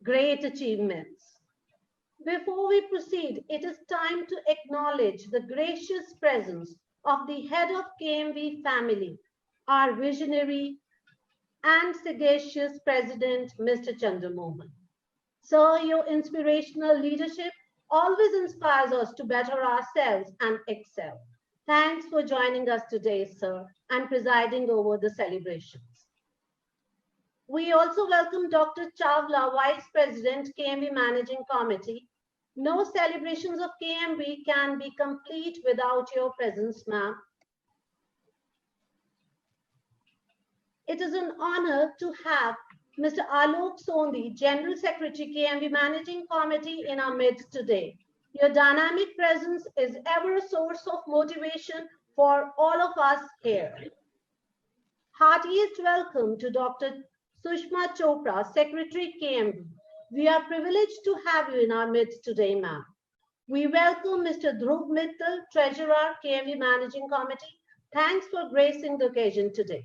great achievements. Before we proceed, it is time to acknowledge the gracious presence of the head of KMV family, our visionary and sagacious president, Mr. Chandramohan. Sir, your inspirational leadership always inspires us to better ourselves and excel. Thanks for joining us today, sir, and presiding over the celebrations. We also welcome Dr. Chawla, Vice President, KMV Managing Committee. No celebrations of KMV can be complete without your presence, ma'am. It is an honor to have Mr. Alok Sondi, General Secretary, KMV Managing Committee, in our midst today. Your dynamic presence is ever a source of motivation for all of us here. Heartiest welcome to Dr. Sushma Chopra, Secretary, KMV. We are privileged to have you in our midst today, ma'am. We welcome Mr. Dhruv Mittal, Treasurer, KMV Managing Committee. Thanks for gracing the occasion today.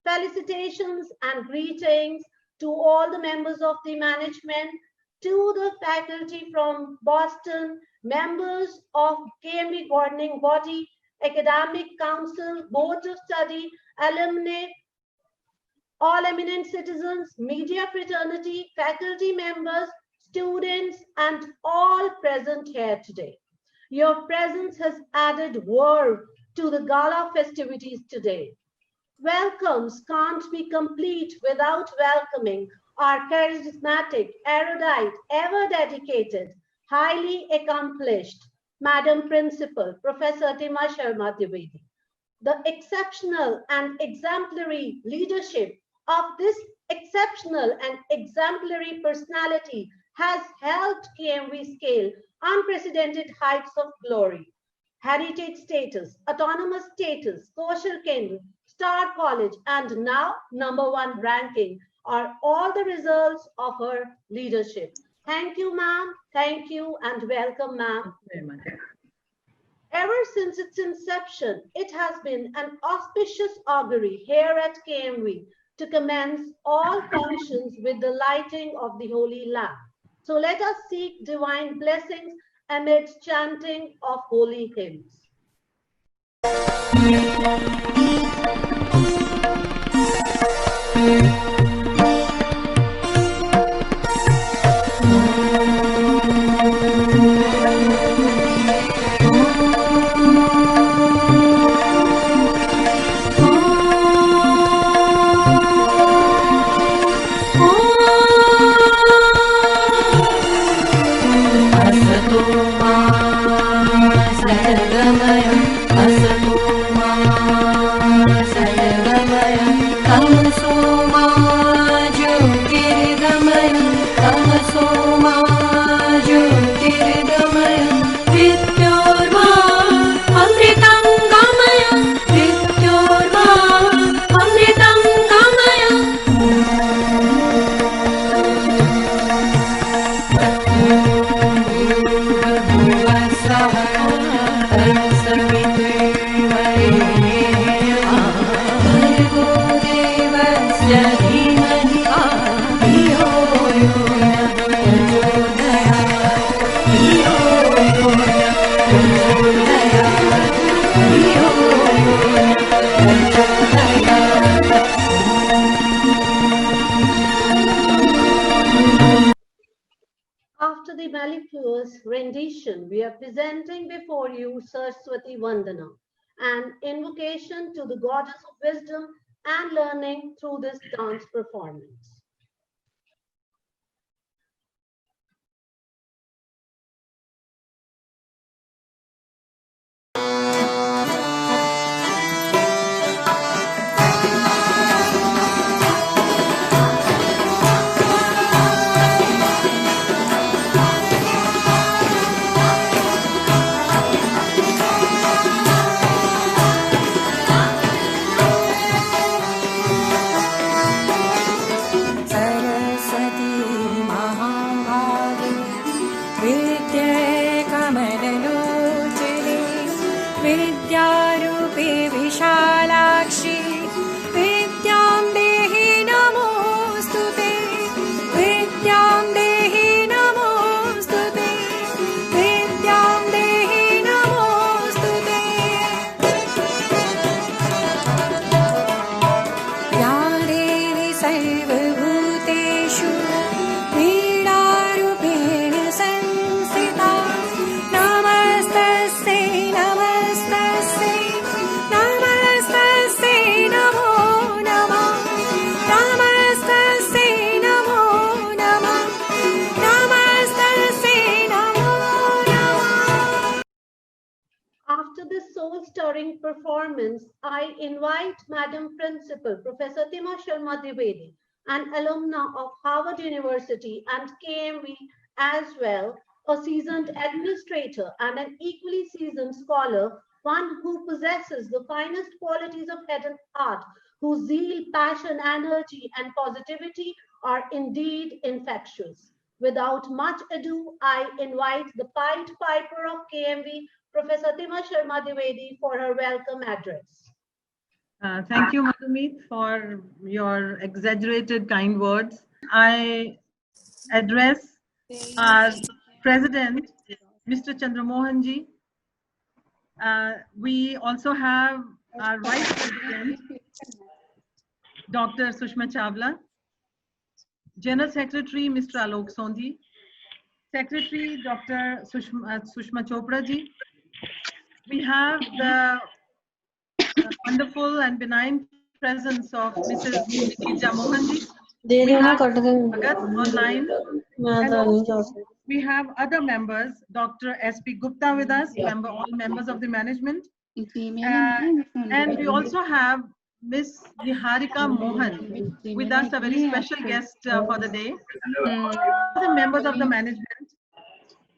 Felicitations and greetings to all the members of the management, to the faculty from Boston, members of KMV governing body, academic council, board of study, alumni, all eminent citizens, media fraternity, faculty members, students, and all present here today. Your presence has added verve to the gala festivities today. Welcomes can't be complete without welcoming our charismatic, erudite, ever dedicated, highly accomplished Madam Principal, Professor Tima Sharma Dwivedi. The exceptional and exemplary leadership of this exceptional and exemplary personality has helped KMV scale unprecedented heights of glory. Heritage status, autonomous status, social kendra, Star College, and now #1 ranking are all the results of her leadership. Thank you, ma'am. Thank you and welcome, ma'am. Ever since its inception, it has been an auspicious augury here at KMV to commence all functions with the lighting of the Holy Lamp. So let us seek divine blessings amidst chanting of holy hymns. After the mellifluous rendition, we are presenting before you Saraswati Vandana, an invocation to the goddess of wisdom and learning through this dance performance. performance, I invite Madam Principal, Professor Tima Sharma Dwivedi, an alumna of Harvard University and KMV as well, a seasoned administrator and an equally seasoned scholar, one who possesses the finest qualities of head and heart, whose zeal, passion, energy, and positivity are indeed infectious. Without much ado, I invite the Pied Piper of KMV, Professor Tima Sharma Dwivedi, for her welcome address. Thank you, Madhumeet, for your exaggerated kind words. I address our President, Mr. Chandramohanji. We also have our Vice President, Dr. Sushma Chawla, General Secretary, Mr. Alok Sondhi, Secretary, Dr. Sushma Chopra ji. We have the wonderful and benign presence of Mrs. Nikita Mohanji. We have Bhagat online. And we have other members, Dr. S.P. Gupta with us, all members of the management. And we also have Miss Niharika Mohan with us, a very special guest for the day. The members of the management,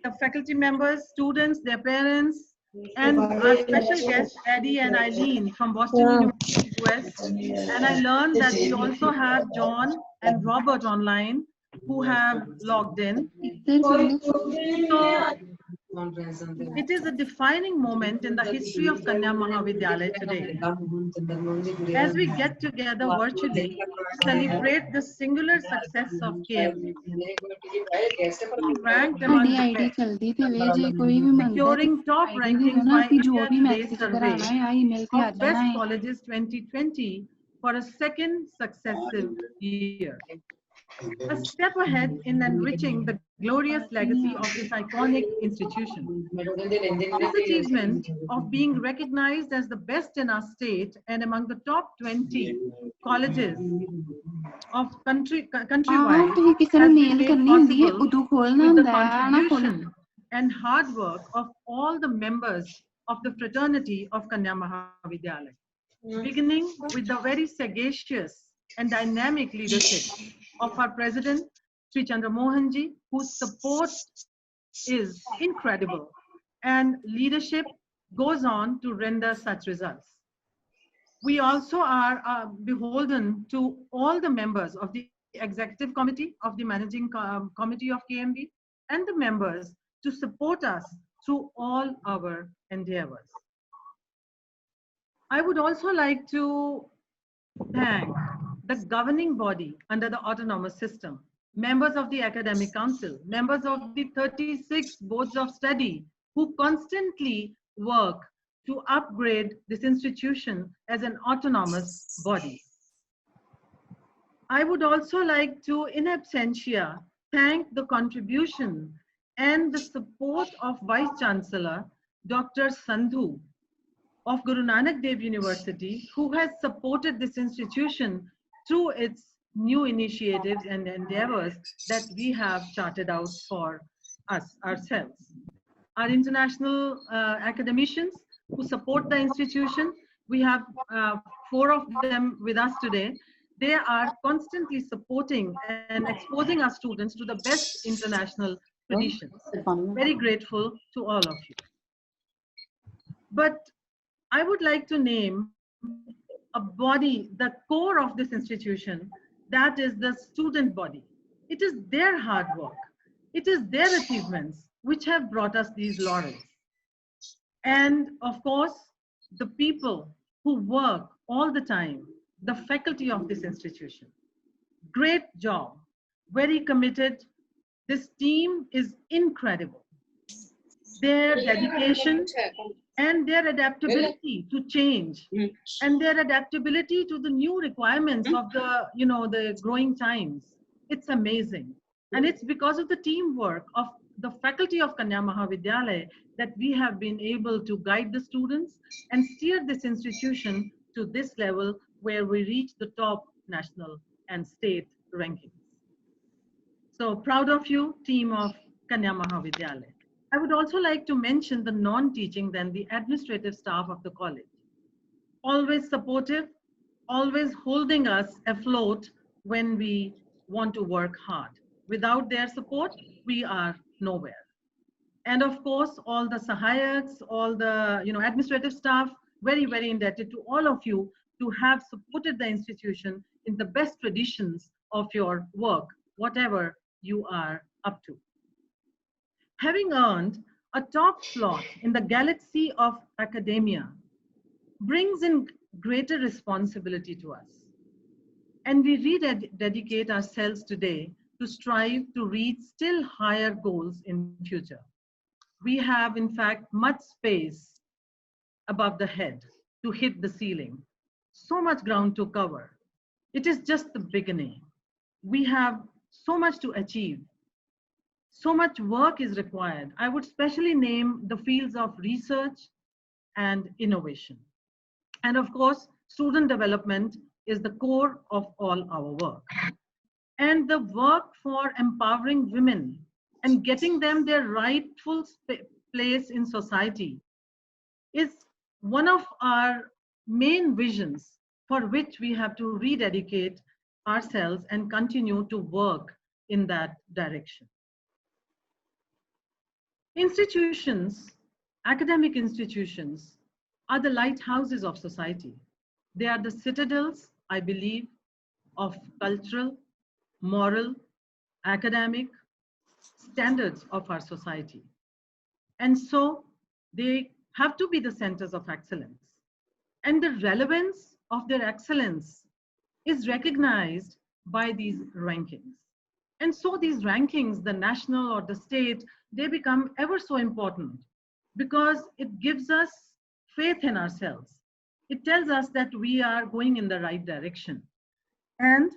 the faculty members, students, their parents, and our special guests, Eddie and Eileen from Boston University, US. And I learned that we also have John and Robert online who have logged in. So it is a defining moment in the history of Kanya Mahavidyalaya today. As we get together virtually to celebrate the singular success of KMV, ranked among the best, securing top rankings by India Today survey of Best Colleges 2020 for a second successive year. A step ahead in enriching the glorious legacy of this iconic institution. This achievement of being recognized as the best in our state and among the top 20 colleges of countrywide has been made possible with the contribution and hard work of all the members of the fraternity of Kanya Mahavidyalaya, beginning with the very sagacious and dynamic leadership of our President, Sri Chandramohanji, whose support is incredible and leadership goes on to render such results. We also are beholden to all the members of the executive committee of the managing committee of KMV and the members to support us through all our endeavors. I would also like to thank the governing body under the autonomous system, members of the academic council, members of the 36 boards of study who constantly work to upgrade this institution as an autonomous body. I would also like to, in absentia, thank the contribution and the support of Vice Chancellor, Dr. Sandhu of Guru Nanak Dev University, who has supported this institution through its new initiatives and endeavors that we have charted out for us ourselves. Our international academicians who support the institution, we have 4 of them with us today. They are constantly supporting and exposing our students to the best international traditions. Very grateful to all of you. But I would like to name a body, the core of this institution, that is the student body. It is their hard work. It is their achievements which have brought us these laurels. And of course, the people who work all the time, the faculty of this institution. Great job, very committed. This team is incredible. Their dedication and their adaptability to change and their adaptability to the new requirements of the, the growing times. It's amazing. And it's because of the teamwork of the faculty of Kanya Mahavidyalaya that we have been able to guide the students and steer this institution to this level where we reach the top national and state rankings. So proud of you, team of Kanya Mahavidyalaya. I would also like to mention the non-teaching and the administrative staff of the college. always supportive, always holding us afloat when we want to work hard. Without their support, we are nowhere. And of course, all the sahayaks, all the administrative staff, very indebted to all of you to have supported the institution in the best traditions of your work, whatever you are up to. Having earned a top slot in the galaxy of academia brings in greater responsibility to us. And we rededicate ourselves today to strive to reach still higher goals in future. We have, in fact, much space above the head to hit the ceiling. So much ground to cover. It is just the beginning. We have so much to achieve. So much work is required. I would specially name the fields of research and innovation. And of course, student development is the core of all our work. And the work for empowering women and getting them their rightful place in society is one of our main visions for which we have to rededicate ourselves and continue to work in that direction. Institutions, academic institutions, are the lighthouses of society. They are the citadels, I believe, of cultural, moral, academic standards of our society. And so they have to be the centers of excellence. And the relevance of their excellence is recognized by these rankings. And so these rankings, the national or the state, they become ever so important because it gives us faith in ourselves. It tells us that we are going in the right direction. And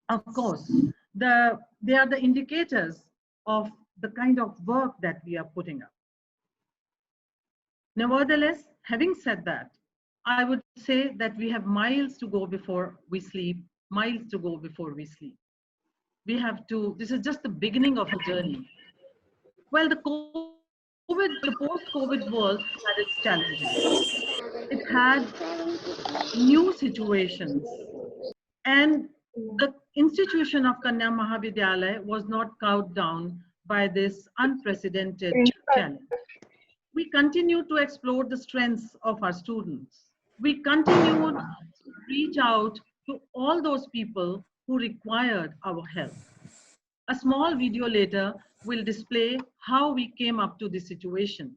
of course, they are the indicators of the kind of work that we are putting up. Nevertheless, having said that, I would say that we have miles to go before we sleep, miles to go before we sleep. We have to, this is just the beginning of a journey. Well, the post-COVID world had its challenges. It had new situations. And the institution of Kanya Mahavidyalaya was not cowed down by this unprecedented challenge. We continue to explore the strengths of our students. We continue to reach out to all those people who required our help. A small video later will display how we came up to this situation.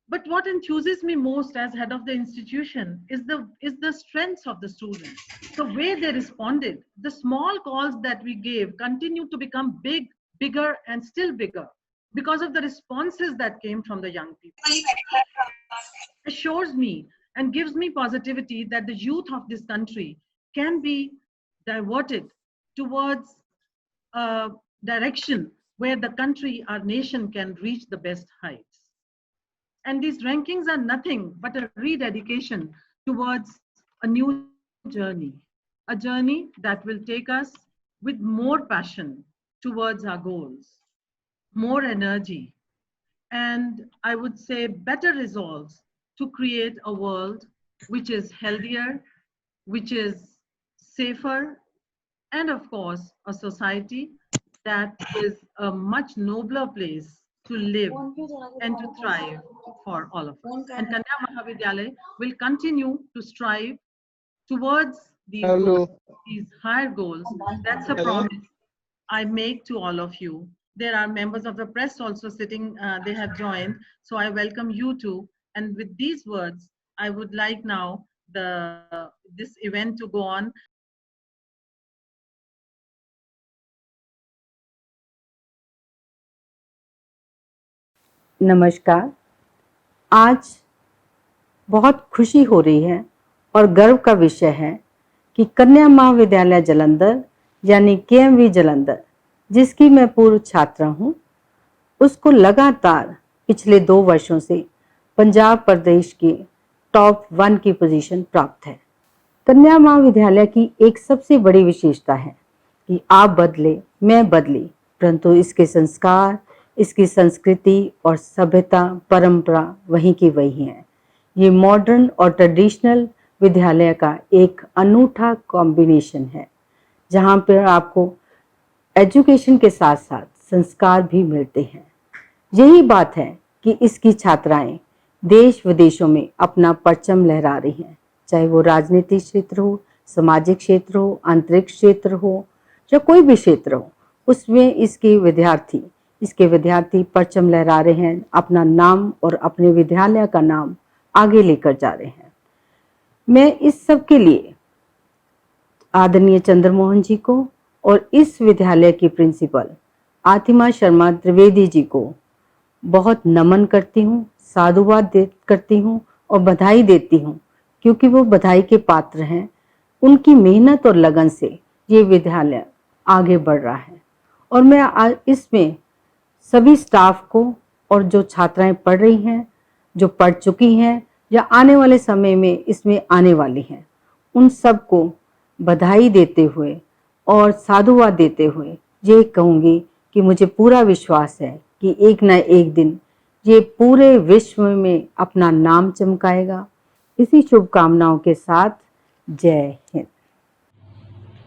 But what enthuses me most as head of the institution is the strengths of the students, the way they responded. The small calls that we gave continue to become bigger, and still bigger because of the responses that came from the young people. Assures me and gives me positivity that the youth of this country can be diverted towards a direction where the country, our nation, can reach the best heights. And these rankings are nothing but a rededication towards a new journey, a journey that will take us with more passion towards our goals, more energy, and I would say better resolves to create a world which is healthier, which is safer, and of course, a society that is a much nobler place to live and to thrive for all of us. And Kanya Mahavidyalaya will continue to strive towards these goals, these higher goals. That's a promise I make to all of you. There are members of the press also sitting, they have joined. So I welcome you too. And with these words, I would like now this event to go on. नमस्कार। आज बहुत खुशी हो रही है और गर्व का विषय है कि कन्या महाविद्यालय जालंधर यानी KMV जालंधर, जिसकी मैं पूर्व छात्रा हूँ, उसको लगातार पिछले 2 वर्षों से पंजाब प्रदेश के टॉप 1 की पोजीशन प्राप्त है। कन्या महाविद्यालय की एक सबसे बड़ी विशेषता है कि आप बदले, मैं बदली, परंतु इसके संस्कार, इसकी संस्कृति और सभ्यता, परंपरा वहीं की वही है। ये मॉडर्न और ट्रेडिशनल विद्यालय का एक अनूठा कॉम्बिनेशन है, जहाँ पर आपको एजुकेशन के साथ साथ संस्कार भी मिलते हैं। यही बात है कि इसकी छात्राएं देश विदेशों में अपना परचम लहरा रही हैं, चाहे वो राजनीतिक क्षेत्र हो, सामाजिक क्षेत्र हो, अंतरिक्ष क्षेत्र हो या कोई भी क्षेत्र हो, उसमें इसके विद्यार्थी परचम लहरा रहे हैं, अपना नाम और अपने विद्यालय का नाम आगे लेकर जा रहे हैं। मैं इस सब के लिए आदरणीय चंद्रमोहन जी को और इस विद्यालय की प्रिंसिपल आतिमा शर्मा त्रिवेदी जी को बहुत नमन करती हूँ, साधुवाद करती हूँ और बधाई देती हूँ, क्योंकि वो बधाई के पात्र हैं। उनकी मेहनत और लगन से ये विद्यालय आगे बढ़ रहा है और मैं इसमें सभी स्टाफ को और जो छात्राएं पढ़ रही हैं, जो पढ़ चुकी हैं या आने वाले समय में इसमें आने वाली हैं, उन सबको बधाई देते हुए और साधुवाद देते हुए ये कहूँगी कि मुझे पूरा विश्वास है कि एक न एक दिन ये पूरे विश्व में अपना नाम चमकाएगा। इसी शुभकामनाओं के साथ जय Hind.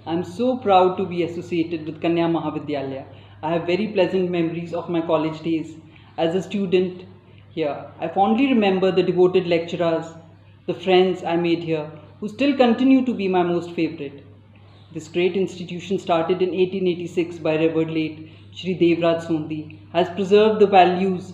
I'm so proud to be associated with Kanya Mahavidyalaya. I have very pleasant memories of my college days as a student here. I fondly remember the devoted lecturers, the friends I made here, who still continue to be my most favorite. This great institution, started in 1886 by revered late Shri Devraj Sondi, has preserved the values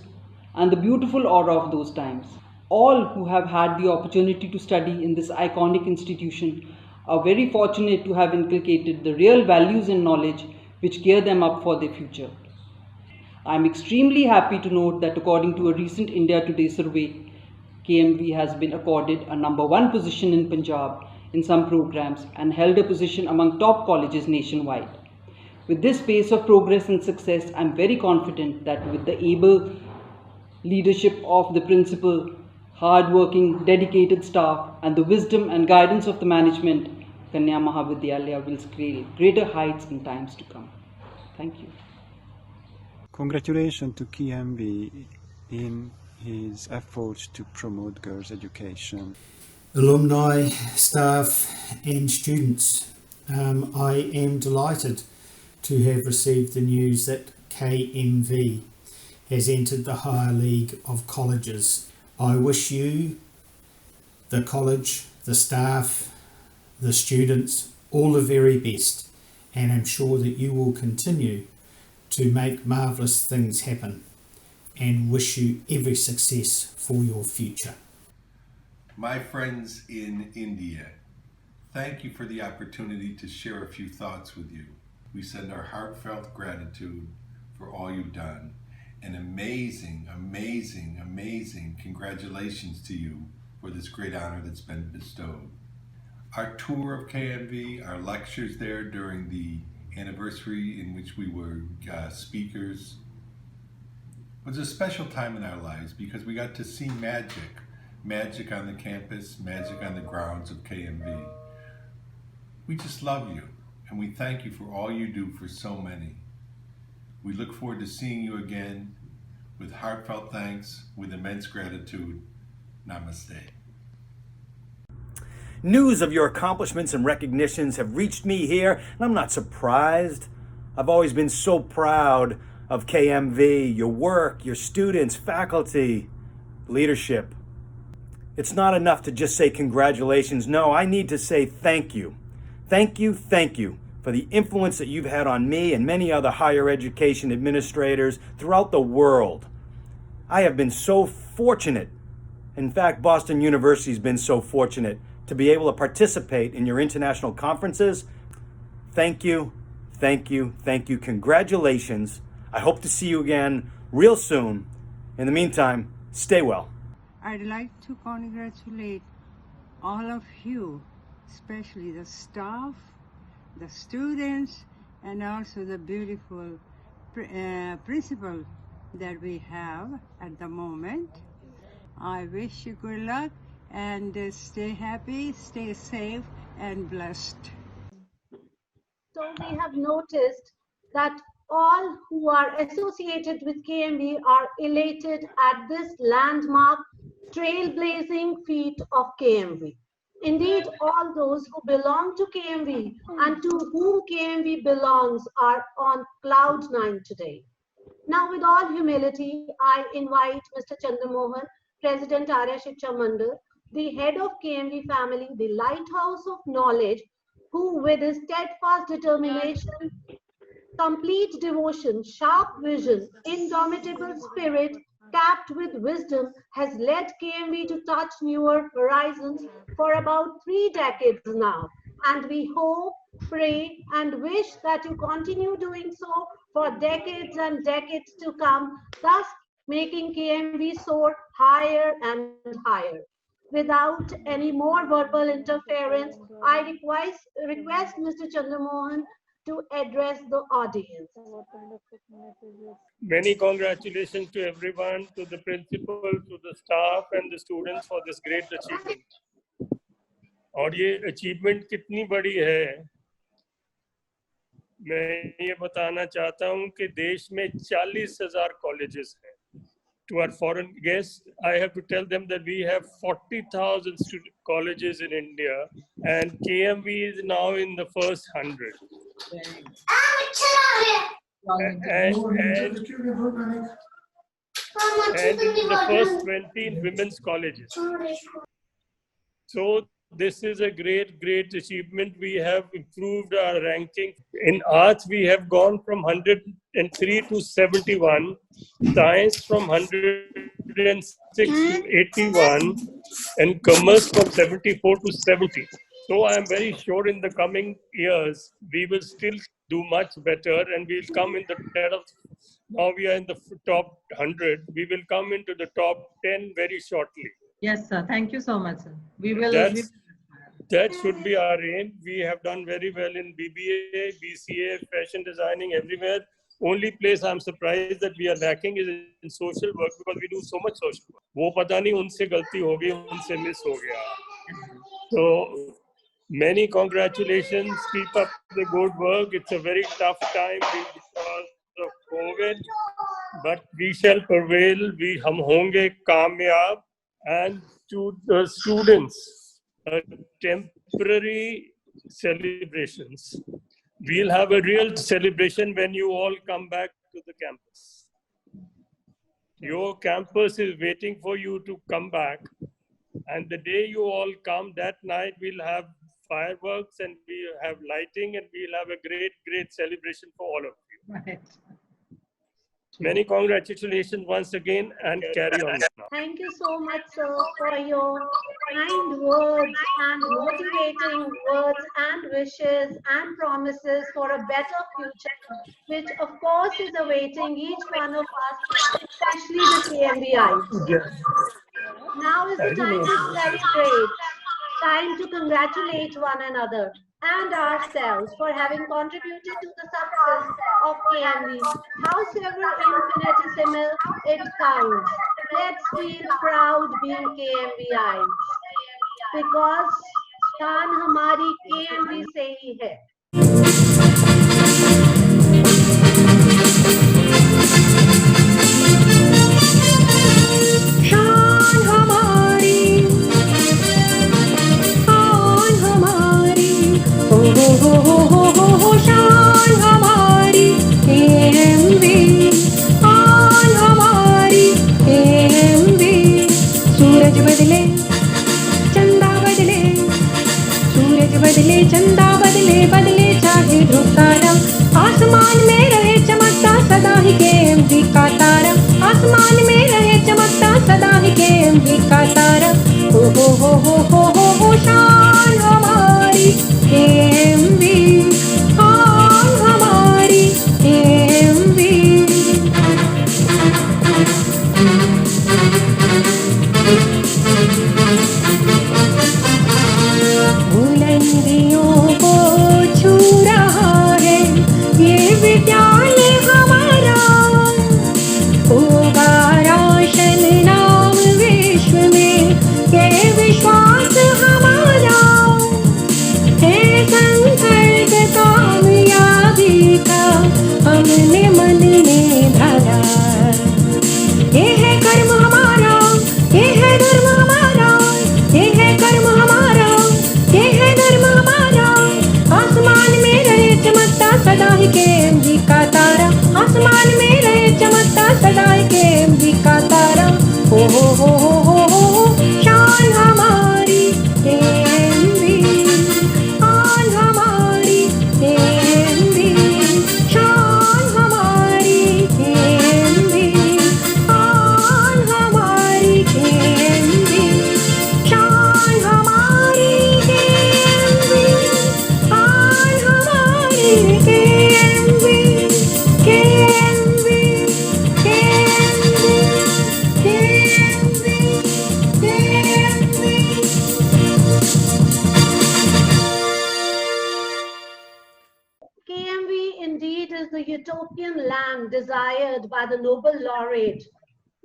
and the beautiful aura of those times. All who have had the opportunity to study in this iconic institution are very fortunate to have inculcated the real values and knowledge which gear them up for their future. I am extremely happy to note that according to a recent India Today survey, KMV has been accorded a #1 position in Punjab in some programs and held a position among top colleges nationwide. With this pace of progress and success, I am very confident that with the able leadership of the principal, hard-working, dedicated staff, and the wisdom and guidance of the management, Kanya Mahavidyalaya will scale greater heights in times to come. Thank you. Congratulations to KMV in his efforts to promote girls' education. Alumni, staff and students, I am delighted to have received the news that KMV has entered the higher league of colleges. I wish you, the college, the staff, the students, all the very best, and I'm sure that you will continue to make marvellous things happen, and wish you every success for your future. My friends in India, thank you for the opportunity to share a few thoughts with you. We send our heartfelt gratitude for all you've done. An amazing, amazing, amazing congratulations to you for this great honor that's been bestowed. Our tour of KMV, our lectures there during the anniversary in which we were speakers, was a special time in our lives because we got to see magic on the campus, magic on the grounds of KMV. We just love you, and we thank you for all you do for so many. We look forward to seeing you again with heartfelt thanks, with immense gratitude. Namaste. News of your accomplishments and recognitions have reached me here, and I'm not surprised. I've always been so proud of KMV, your work, your students, faculty, leadership. It's not enough to just say congratulations. No, I need to say thank you. Thank you for the influence that you've had on me and many other higher education administrators throughout the world. I have been so fortunate. In fact, Boston University has been so fortunate to be able to participate in your international conferences. Thank you. Congratulations. I hope to see you again real soon. In the meantime, stay well. I'd like to congratulate all of you, especially the staff, the students, and also the beautiful principal that we have at the moment. I wish you good luck and stay happy, stay safe and blessed. So we have noticed that all who are associated with KMV are elated at this landmark trailblazing feat of KMV. Indeed, all those who belong to KMV and to whom KMV belongs are on cloud nine today. Now, with all humility, I invite Mr. Chandramohan, President Arya Shiksha Mandal, the head of KMV family, the lighthouse of knowledge, who with his steadfast determination, complete devotion, sharp vision, indomitable spirit, capped with wisdom, has led KMV to touch newer horizons for about 3 decades now. And we hope, pray, and wish that you continue doing so for decades and decades to come, thus making KMV soar higher and higher. Without any more verbal interference, I request Mr. Chandramohan to address the audience. Many congratulations to everyone, to the principal, to the staff and the students for this great achievement. और ये achievement कितनी बड़ी है, मैं ये बताना चाहता हूँ कि देश में 40,000 कॉलेजेस हैं. To our foreign guests, I have to tell them that we have 40,000 colleges in India, and KMV is now in the first 100. And in the first 20 women's colleges. So this is a great achievement. We have improved our ranking. In arts, we have gone from 103 to 71, science from 106 to 81, and commerce from 74 to 70. So I am very sure in the coming years, we will still do much better, and we'll come in the head of, now we are in the top 100. We will come into the top 10 very shortly. Yes, sir. Thank you so much, sir. We will. That should be our aim. We have done very well in BBA, BCA, fashion designing, everywhere. Only place I'm surprised that we are lacking is in social work, because we do so much social work. वो पता नहीं उनसे गलती हो गई, उनसे miss हो गया. So many congratulations. Keep up the good work. It's a very tough time because of COVID, but we shall prevail. हम होंगे कामयाब. And to the students, temporary celebrations. We'll have a real celebration when you all come back to the campus. Your campus is waiting for you to come back. And the day you all come, that night we'll have fireworks and we'll have lighting and we'll have a great celebration for all of you. Right. Many congratulations once again, and carry on now. Thank you so much, sir, for your kind words and motivating words and wishes and promises for a better future, which of course is awaiting each one of us, especially the KMVIs. Now is the time to celebrate, time to congratulate one another and ourselves for having contributed to the success of KMV. Howsoever infinitesimal it counts, let's feel proud being KMVI, because शान हमारी KMV से ही है. शान हमारी KMV, शान हमारी KMV. सूरज बदले चंदा बदले, सूरज बदले चंदा बदले, बदले चाहे ध्रुव तारा, आसमान में रहे चमकता सदा ही KMV का तारा, आसमान में रहे चमकता सदा ही KMV का तारा. हो शान हमारी KMV. सदा ही KMV का तारा, आसमान में रहे चमकता सदा ही KMV का तारा। हो शान हमारी KMV, शान हमारी KMV, शान हमारी KMV, शान हमारी KMV, शान हमारी KMV, शान हमारी KMV, KMV, KMV indeed is the utopian land desired by the Nobel laureate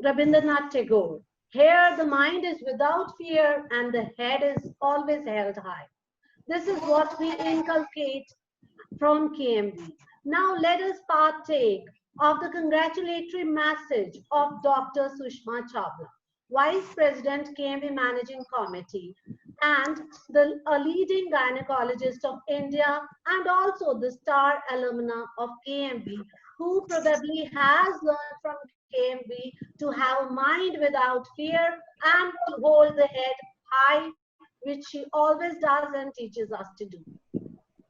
Rabindranath Tagore. Here the mind is without fear and the head is always held high. This is what we inculcate from KMV. Now let us partake of the congratulatory message of Dr. Sushma Chawla, Vice President, KMV Managing Committee, and a leading gynecologist of India, and also the star alumna of KMV, who probably has learned from KMV to have a mind without fear and to hold the head high, which she always does and teaches us to do.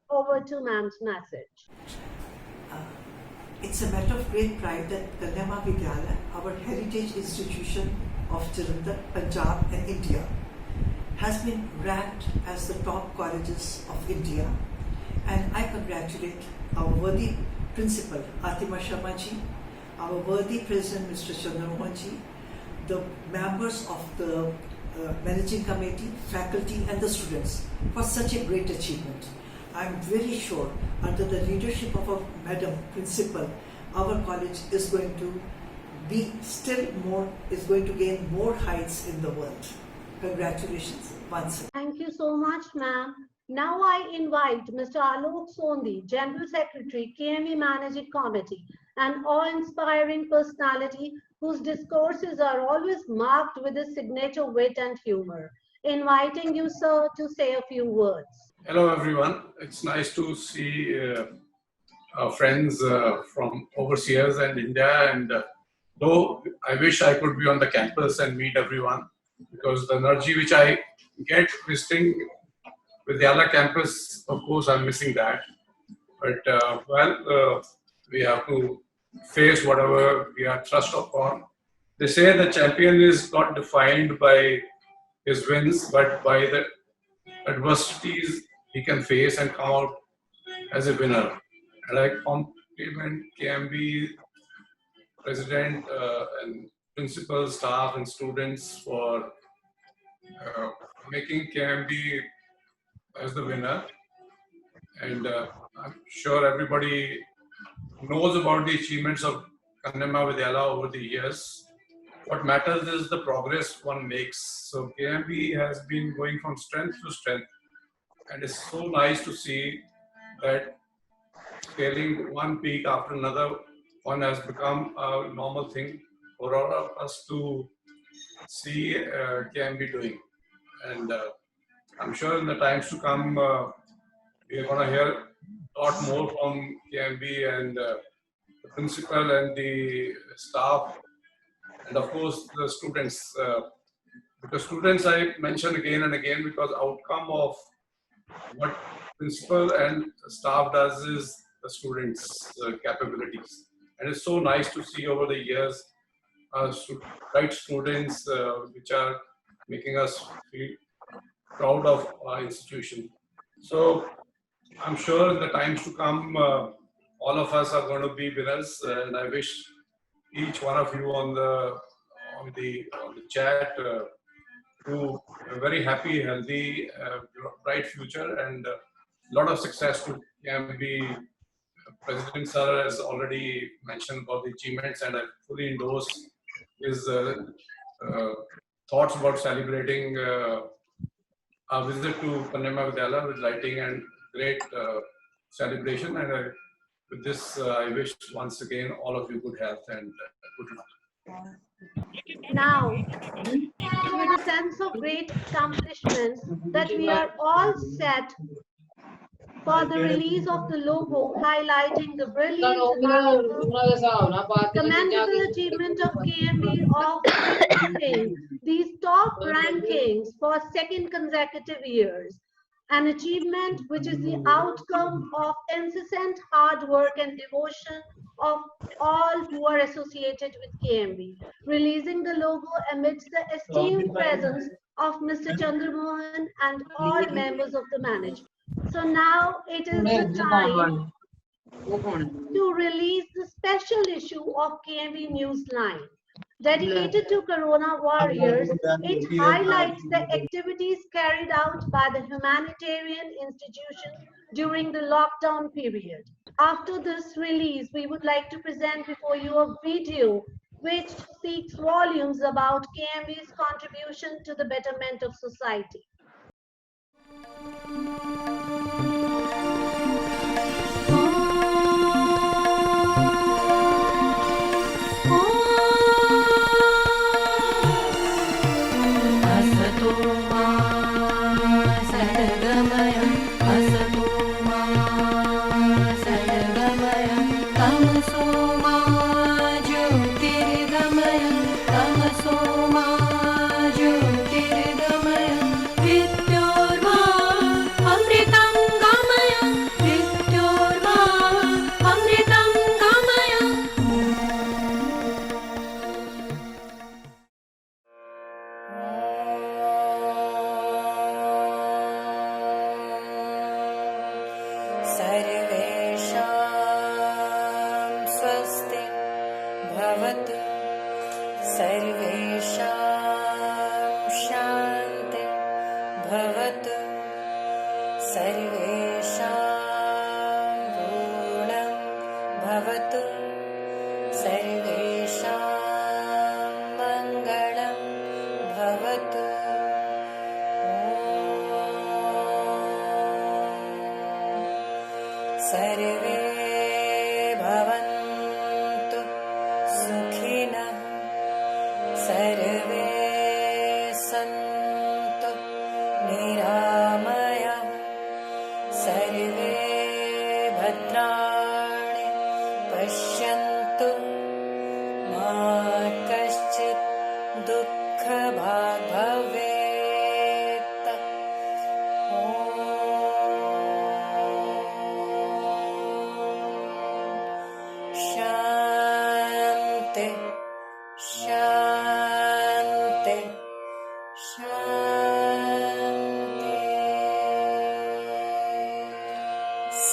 Over to ma'am's message. It's a matter of great pride that Kanya Mahavidyalaya, our heritage institution of Jalandhar, Punjab and India, has been ranked as the top colleges of India, and I congratulate our worthy principal Atima Sharma ji, our worthy president Mr. Chandramohan ji, the members of the managing committee, faculty and the students for such a great achievement. I am very sure under the leadership of our Madam Principal, our college is going to be still more, is going to gain more heights in the world. Congratulations once again. Thank you so much, ma'am. Now I invite Mr. Alok Sondhi, General Secretary, KMV Managing Committee, an awe-inspiring personality whose discourses are always marked with his signature wit and humor. Inviting you, sir, to say a few words. Hello, everyone. It's nice to see our friends from overseas and India. And though I wish I could be on the campus and meet everyone, because the energy which I get visiting Vidyalaya campus, of course, I'm missing that. But we have to face whatever we are thrust upon. They say the champion is not defined by his wins, but by the adversities he can face and come out as a winner. And I compliment KMV president and principal, staff and students for making KMV as the winner. And I'm sure everybody knows about the achievements of Kanya Mahavidyalaya over the years. What matters is the progress one makes. So KMV has been going from strength to strength. And it's so nice to see that scaling one peak after another one has become a normal thing for all of us to see KMV doing. And I'm sure in the times to come, we're going to hear a lot more from KMV and the principal and the staff, and of course the students. Because students I mention again and again, because outcome of what principal and staff does is the students' capabilities. And it's so nice to see over the years bright students which are making us feel proud of our institution. So I'm sure in the times to come, all of us are going to be winners, and I wish each one of you on the chat to a very happy, healthy, bright future, and a lot of success to KMV. President Sir has already mentioned about the achievements, and I fully endorse his thoughts about celebrating our visit to Kanya Mahavidyalaya with lighting and great celebration. And with this, I wish once again all of you good health and good luck. Now, with a sense of great accomplishments that we are all set for the release of the logo highlighting the brilliant, commendable achievement of KMV of reaching these top rankings for second consecutive years. An achievement which is the outcome of incessant hard work and devotion of all who are associated with KMV. Releasing the logo amidst the esteemed presence of Mr. Chandramohan and all members of the management. So now it is the time to release the special issue of KMV Newsline. Dedicated to Corona warriors, it highlights the activities carried out by the humanitarian institution during the lockdown period. After this release, we would like to present before you a video which speaks volumes about KMV's contribution to the betterment of society.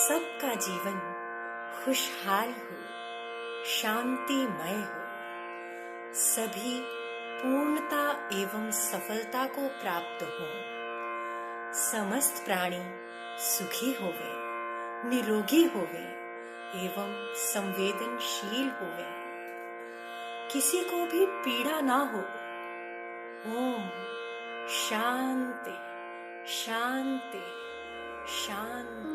सबका जीवन खुशहाल हो, शांतिमय हो, सभी पूर्णता एवं सफलता को प्राप्त हो, समस्त प्राणी सुखी होवे, निरोगी होवे एवं संवेदनशील होवे, किसी को भी पीड़ा ना हो। ओम शांति शांति शांति।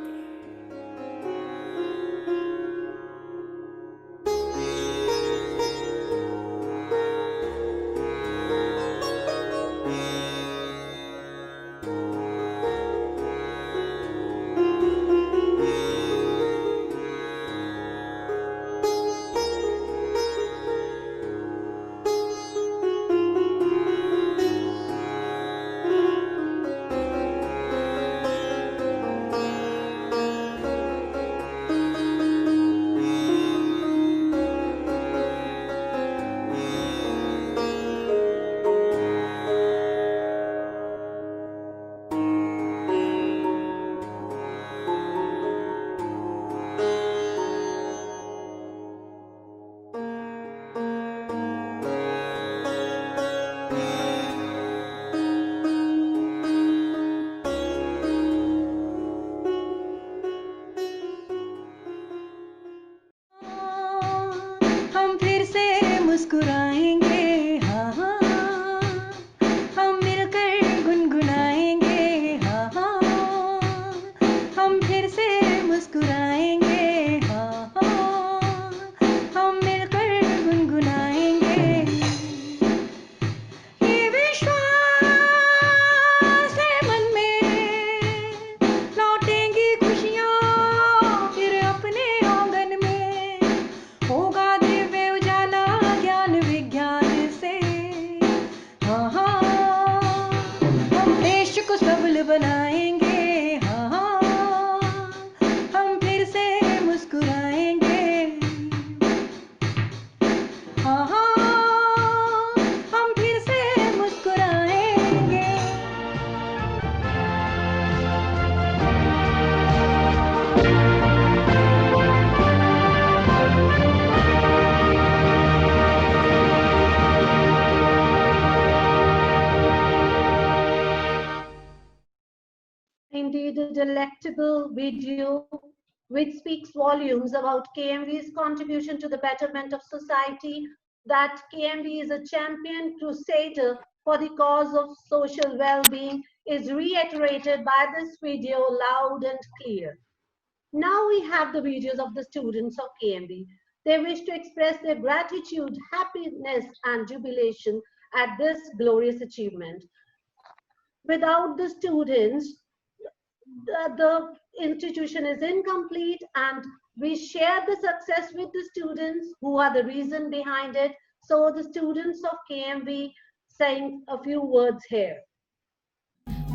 मुस्कुराएंगे, हाँ हाँ, हम मिलकर गुनगुनाएंगे, हाँ हाँ, हम फिर से मुस्कुराएंगे, हाँ हाँ, हम मिलकर गुनगुनाएंगे। ये विश्वास है मन में, लौटेंगी खुशियाँ मुस्कुराएंगे, हाँ हम फिर से मुस्कुराएंगे। Indeed, a delectable video which speaks volumes about KMV's contribution to the betterment of society, that KMV is a champion crusader for the cause of social well-being, is reiterated by this video loud and clear. Now we have the videos of the students of KMV. They wish to express their gratitude, happiness, and jubilation at this glorious achievement. Without the students, the institution is incomplete, and we share the success with the students who are the reason behind it. So the students of KMV saying a few words here.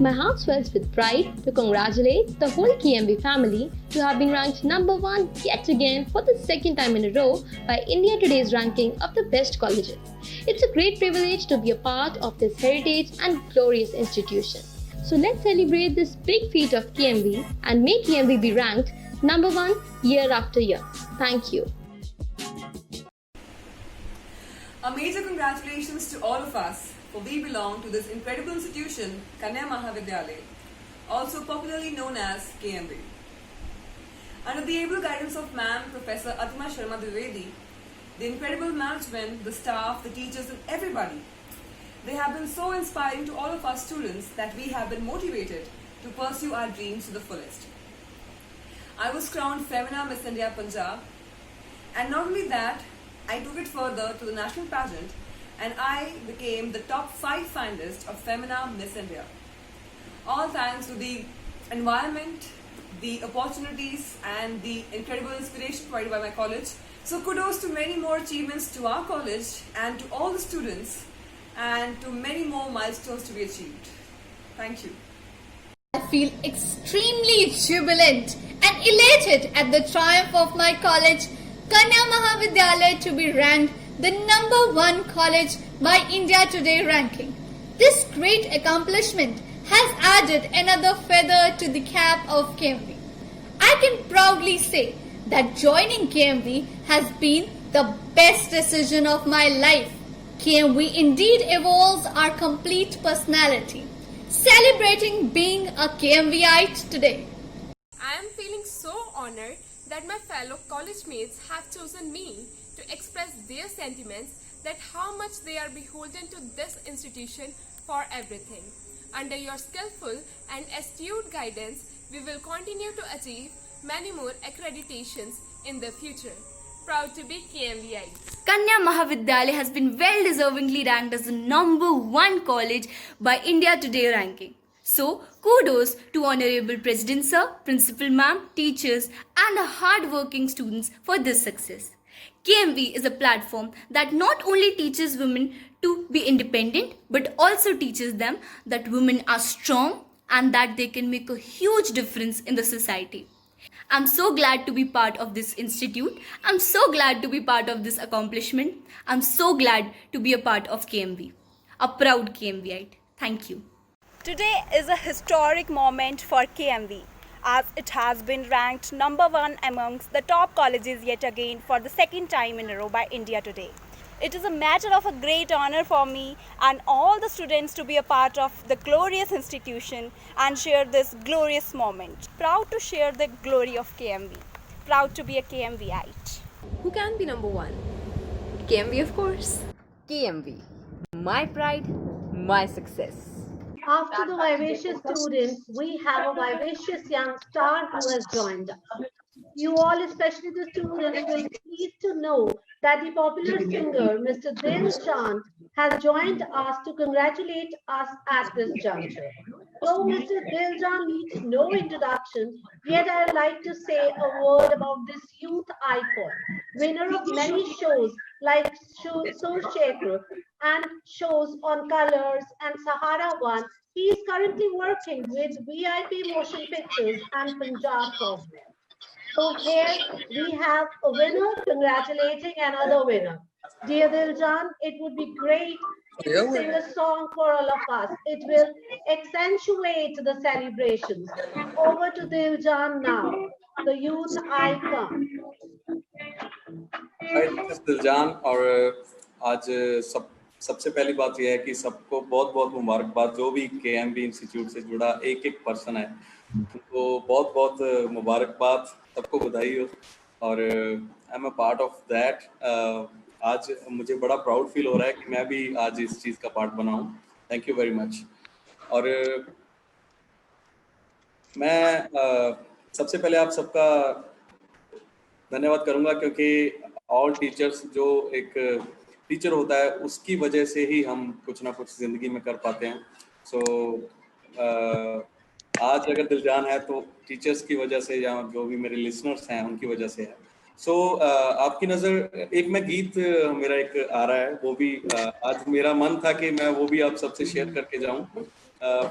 My heart swells with pride to congratulate the whole KMV family to have been ranked #1 yet again for the second time in a row by India Today's ranking of the best colleges. It's a great privilege to be a part of this heritage and glorious institution. So let's celebrate this big feat of KMV and make KMV be ranked #1 year after year. Thank you. A major congratulations to all of us, for we belong to this incredible institution, Kanya Mahavidyalaya, also popularly known as KMV. Under the able guidance of Ma'am Professor Atma Sharma Dwivedi, the incredible management, the staff, the teachers and everybody, they have been so inspiring to all of us students that we have been motivated to pursue our dreams to the fullest. I was crowned Femina Miss India Punjab, and not only that, I took it further to the national pageant and I became the top 5 finalists of Femina Miss India. All thanks to the environment, the opportunities and the incredible inspiration provided by my college. So kudos to many more achievements to our college and to all the students, and to many more milestones to be achieved. Thank you. I feel extremely jubilant and elated at the triumph of my college, Kanya Mahavidyalaya, to be ranked the #1 college by India Today ranking. This great accomplishment has added another feather to the cap of KMV. I can proudly say that joining KMV has been the best decision of my life. KMV indeed evolves our complete personality, celebrating being a KMVite today. I am feeling so honored that my fellow college mates have chosen me to express their sentiments, that how much they are beholden to this institution for everything. Under your skillful and astute guidance, we will continue to achieve many more accreditations in the future. Proud to be KMVites. Kanya Mahavidyalaya has been well deservingly ranked as the #1 college by India Today ranking. So, kudos to Honorable President Sir, Principal Ma'am, teachers and hard-working students for this success. KMV is a platform that not only teaches women to be independent, but also teaches them that women are strong and that they can make a huge difference in the society. I'm so glad to be part of this institute. I'm so glad to be part of this accomplishment. I'm so glad to be a part of KMV. A proud KMVite. Thank you. Today is a historic moment for KMV, as it has been ranked #1 amongst the top colleges yet again for the second time in a row by India Today. It is a matter of a great honor for me and all the students to be a part of the glorious institution and share this glorious moment. Proud to share the glory of KMV. Proud to be a KMVite. Who can be #1? KMV, of course. KMV. My pride, my success. After the vivacious students, we have a vivacious young star who has joined us. You all, especially the students, will be pleased to know that the popular singer, Mr. Dil Chand, has joined us to congratulate us at this juncture. Though Mr. Dil Chand needs no introduction, yet I would like to say a word about this youth icon, winner of many shows like So Shekhar and shows on Colors and Sahara One. He is currently working with VIP Motion Pictures and Punjab Cosmos. So here we have a winner congratulating another winner. Dear Diljan, it would be great if you sing a song for all of us. It will accentuate the celebrations. Over to Diljan now, the youth icon. दिलजान और आज सबसे पहली बात यह है कि सबको बहुत बहुत मुबारकबाद जो भी KMV इंस्टीट्यूट से जुड़ा एक एक पर्सन है, तो बहुत बहुत मुबारकबाद, सबको बधाई हो और I am a part of that. आज मुझे बड़ा प्राउड फील हो रहा है कि मैं भी आज इस चीज़ का पार्ट बना हूँ। Thank you very much. और मैं सबसे पहले आप सबका धन्यवाद करूंगा क्योंकि ऑल टीचर्स, जो एक टीचर होता है उसकी वजह से ही हम कुछ ना कुछ ज़िंदगी में कर पाते हैं। सो आज अगर दिलजान है तो टीचर्स की वजह से या जो भी मेरे लिसनर्स हैं उनकी वजह से है। सो आपकी नज़र एक मैं गीत मेरा एक आ रहा है, वो भी आज मेरा मन था कि मैं वो भी आप सबसे शेयर करके जाऊं।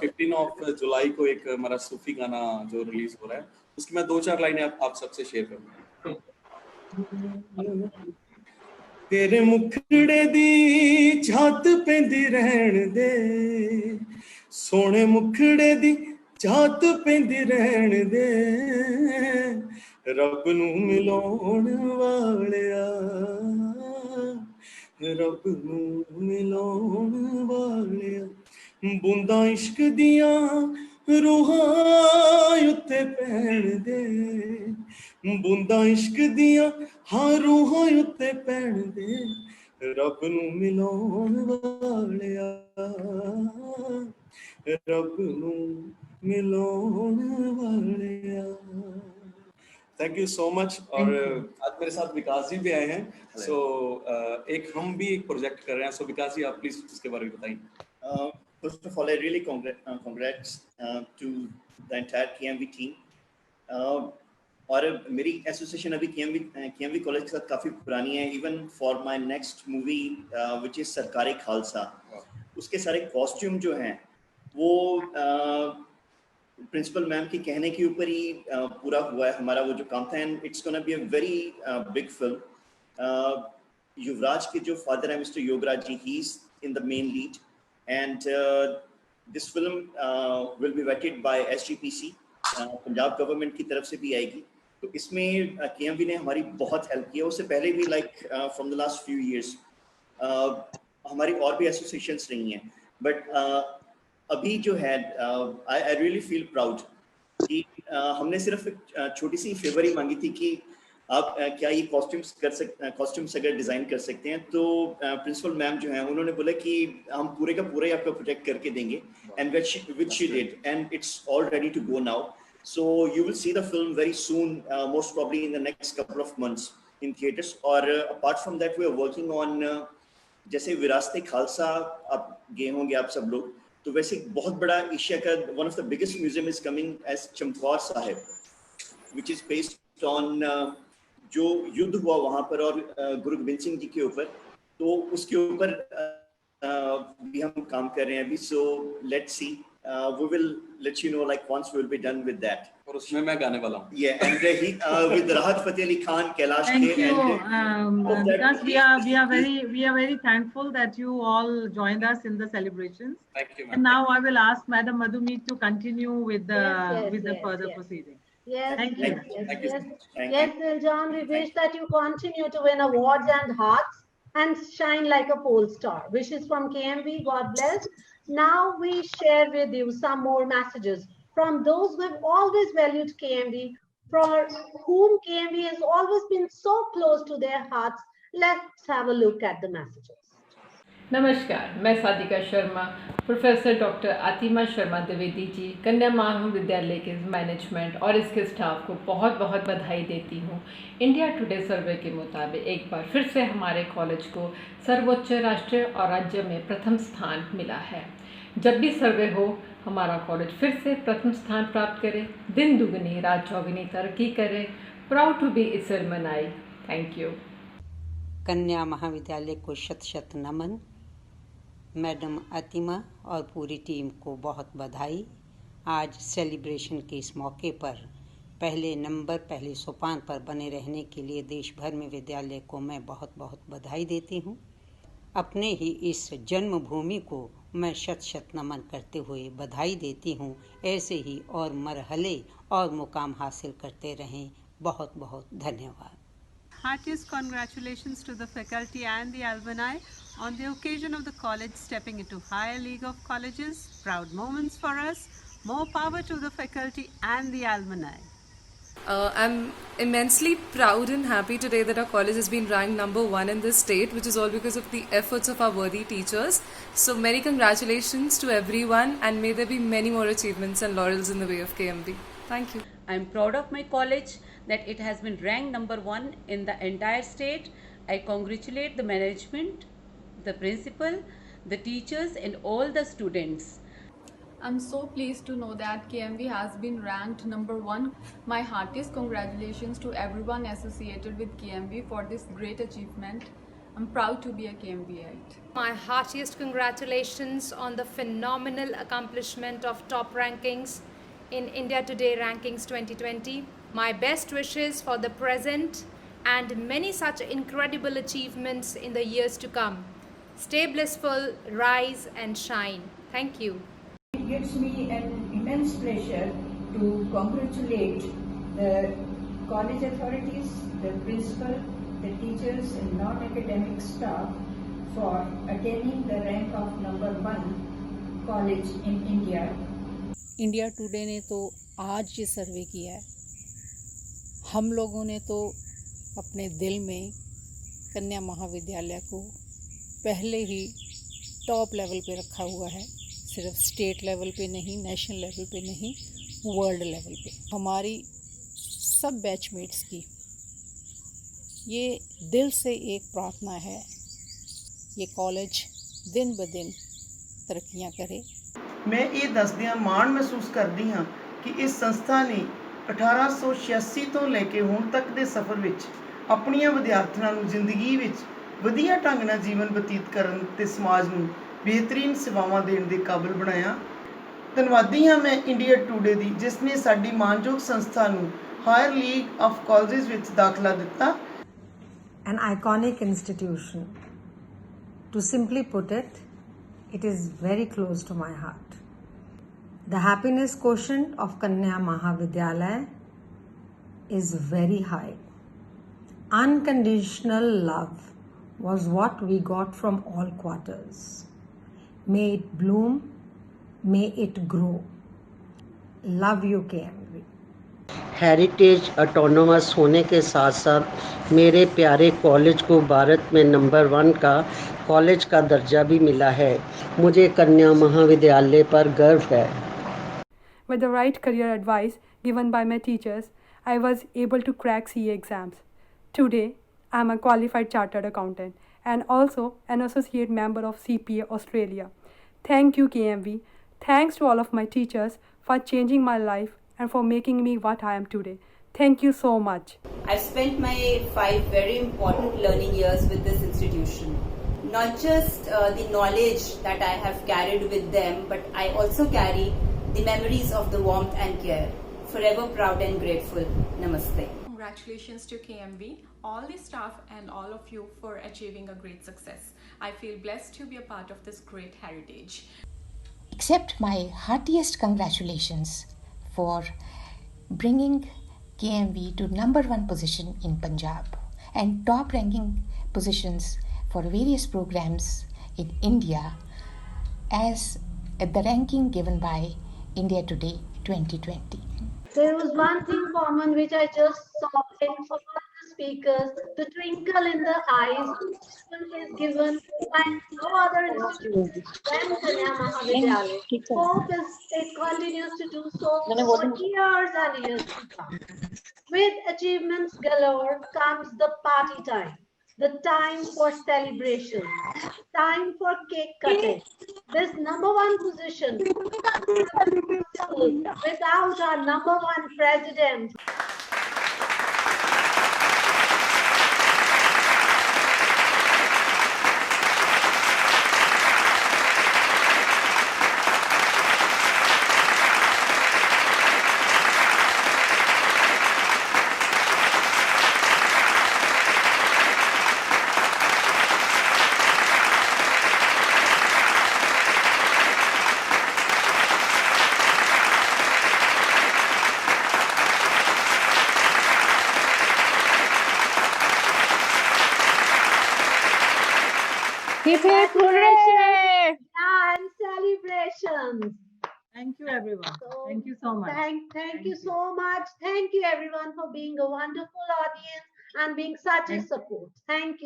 15 जुलाई को एक हमारा सूफी गाना जो रिलीज हो रहा है, उसकी मैं 2-4 लाइनें आप सबसे शेयर करूंगा। तेरे मुखड़े दी झात पेंदी रहन दे, सोने मुखड़े दी झात पेंदी रहन दे, रब नू मिलाउण वालिया, रब नू मिलाउण वालिया, बूंदा इश्क दियां रूहां उत्ते पैण दे, बूंदा इश्क दियां हाँ रूहां उत्ते पैण दे, रब नू मिलाउण वालिया, रब नू मिलाउण वालिया। Thank you so much. और आज मेरे साथ विकास जी भी आए हैं। सो एक हम भी एक प्रोजेक्ट कर रहे हैं। सो विकास जी आप प्लीज उसके बारे में बताइए। First of all, I really congrats to the entire KMV team. और मेरी एसोसिएशन अभी KMV कॉलेज के साथ काफ़ी पुरानी है। Even for my next movie which is सरकारी खालसा, उसके सारे कॉस्ट्यूम जो हैं वो प्रिंसिपल मैम के कहने के ऊपर ही पूरा हुआ है हमारा वो जो काम था। And it's gonna be a very big film. Yuvraj के जो फादर है mister Yograj ji, he is in the main lead and this film will be vetted by SGPC, Punjab government की तरफ से भी आएगी। तो इसमें KMV ने हमारी बहुत हेल्प की है। उससे पहले भी like from the last few years हमारी और भी एसोसिएशंस रही हैं, बट अभी जो है आई रियली फील प्राउड कि हमने सिर्फ एक छोटी सी फेवर ही मांगी थी कि आप क्या ये कॉस्ट्यूम्स अगर डिज़ाइन कर सकते हैं। तो प्रिंसिपल मैम जो हैं उन्होंने बोला कि हम पूरे का पूरा ही आपका प्रोजेक्ट करके देंगे, and which she did, and it's all ready to go now. So you will see the film very soon, most probably in the next couple of months in theaters. Or apart from that, we are working on जैसे विरासत खालसा आप गए होंगे आप सब लोग, तो वैसे एक बहुत बड़ा एशिया का one of the biggest museum is coming as Chamkaur Sahib, which is based on जो युद्ध हुआ वहाँ पर और गुरु गोबिंद सिंह जी के ऊपर, तो उसके ऊपर भी हम काम कर रहे हैं अभी। So let's see. We will let you know like once we will be done with that. और उसमें मैं गाने वाला हूँ। Yeah, and he with Rahat Fateh Ali Khan, Kailash Thank Kher, you. and Because we are very thankful that you all joined us in the celebrations. Thank you, And now I will ask Madam Madhumeet to continue with the further proceeding. Yes, Thank you. Yes, Diljan, we wish that you continue to win awards and hearts and shine like a pole star. Wishes from KMV. God bless. Now we share with you some more messages from those who have always valued KMV, for whom KMV has always been so close to their hearts. Let's have a look at the messages. नमस्कार, मैं Sadiqa Sharma, professor doctor आतिमा Sharma Dwivedi ji, कन्या महाविद्यालय के management और इसके staff को बहुत बहुत बधाई देती हूँ। इंडिया टुडे सर्वे के मुताबिक एक बार फिर से हमारे कॉलेज को सर्वोच्च राष्ट्रीय और राज्य में प्रथम स्थान मिला है। जब भी सर्वे हो हमारा कॉलेज फिर से प्रथम स्थान प्राप्त करे, दिन दुगनी रात चौगुनी तरक्की करे। Proud to be its alumni. Thank you. Kanya Mahavidyalaya को शत शत नमन। मैडम आतिमा और पूरी टीम को बहुत बधाई। आज सेलिब्रेशन के इस मौके पर पहले नंबर पहले सोपान पर बने रहने के लिए देश भर में विद्यालय को मैं बहुत बहुत बधाई देती हूँ। अपने ही इस जन्मभूमि को मैं शत शत नमन करते हुए बधाई देती हूँ। ऐसे ही और मरहले और मुकाम हासिल करते रहें। बहुत बहुत धन्यवाद। Heartiest congratulations to the faculty and the alumni on the occasion of the college stepping into higher league of colleges. Proud moments for us. More power to the faculty and the alumni. I'm immensely proud and happy today that our college has been ranked #1 in this state, which is all because of the efforts of our worthy teachers. So many congratulations to everyone, and may there be many more achievements and laurels in the way of KMB. Thank you. I'm proud of my college that it has been ranked #1 in the entire state. I congratulate the management, the principal, the teachers and all the students. I'm so pleased to know that KMV has been ranked #1. My heartiest congratulations to everyone associated with KMV for this great achievement. I'm proud to be a KMVite. My heartiest congratulations on the phenomenal accomplishment of top rankings in India Today Rankings 2020. My best wishes for the present and many such incredible achievements in the years to come. Stay blissful, rise and shine. Thank you. It gives me an immense pleasure to congratulate the college authorities, the principal, the teachers and non-academic staff for attaining the rank of #1 college in India. India today ने तो आज ये सर्वे किया है। हम लोगों ने तो अपने दिल में कन्या महाविद्यालय को पहले ही टॉप लेवल पे रखा हुआ है। सिर्फ स्टेट लेवल पे नहीं, नेशनल लेवल पे नहीं, वर्ल्ड लेवल पे। हमारी सब बैचमेट्स की ये दिल से एक प्रार्थना है, ये कॉलेज दिन ब दिन तरक्कियां करे। मैं ये दसदियां माण महसूस करदी हाँ कि इस संस्था ने 1886 ਤੋਂ ਲੈ ਕੇ ਹੁਣ ਤੱਕ ਦੇ ਸਫ਼ਰ ਵਿੱਚ ਆਪਣੀਆਂ ਵਿਦਿਆਰਥਣਾਂ ਨੂੰ ਜ਼ਿੰਦਗੀ ਵਿੱਚ ਵਧੀਆ ਢੰਗ ਨਾਲ ਜੀਵਨ ਬਤੀਤ ਕਰਨ ਤੇ ਸਮਾਜ ਨੂੰ ਬਿਹਤਰੀਨ ਸੇਵਾਵਾਂ ਦੇਣ ਦੇ ਕਾਬਿਲ ਬਣਾਇਆ। ਧੰਨਵਾਦੀ ਹਾਂ ਮੈਂ ਇੰਡੀਆ ਟੂਡੇ ਦੀ, ਜਿਸ ਨੇ ਸਾਡੀ ਮਾਨਯੋਗ ਸੰਸਥਾ ਨੂੰ ਹਾਇਰ ਲੀਗ ਆਫ ਕਾਲਜਸ ਵਿੱਚ ਦਾਖਲਾ ਦਿੱਤਾ। An iconic institution. To simply put it, it is very close to my heart. The happiness quotient of Kanya Mahavidyalaya is very high. Unconditional love was what we got from all quarters. May it bloom, may it grow. Love you, KMV. Heritage autonomous होने के साथ साथ मेरे प्यारे college को भारत में #1 का college का दर्जा भी मिला है। मुझे कन्या महाविद्यालय पर गर्व है। With the right career advice given by my teachers, I was able to crack CA exams. Today, I am a qualified chartered accountant and also an associate member of CPA Australia. Thank you, KMV. Thanks to all of my teachers for changing my life and for making me what I am today. Thank you so much. I've spent my 5 very important learning years with this institution. Not just the knowledge that I have carried with them, but I also carry the memories of the warmth and care. Forever proud and grateful. Namaste. Congratulations to KMV, all the staff and all of you for achieving a great success. I feel blessed to be a part of this great heritage. Accept my heartiest congratulations for bringing KMV to #1 position in Punjab and top ranking positions for various programs in India as the ranking given by India Today 2020. There was one thing common which I just saw in all the speakers, the twinkle in the eyes is given by no other institute than Kanya Mahavidyalaya. Hope it continues to do so for years and years to come. With achievements galore comes the party time. The time for celebration, time for cake cutting. This #1 position without our #1 president. Hip hip hooray! And celebrations. Thank you, everyone. Thank you so much. Thank you so much. Thank you, everyone, for being a wonderful audience and being such a support. Thank you.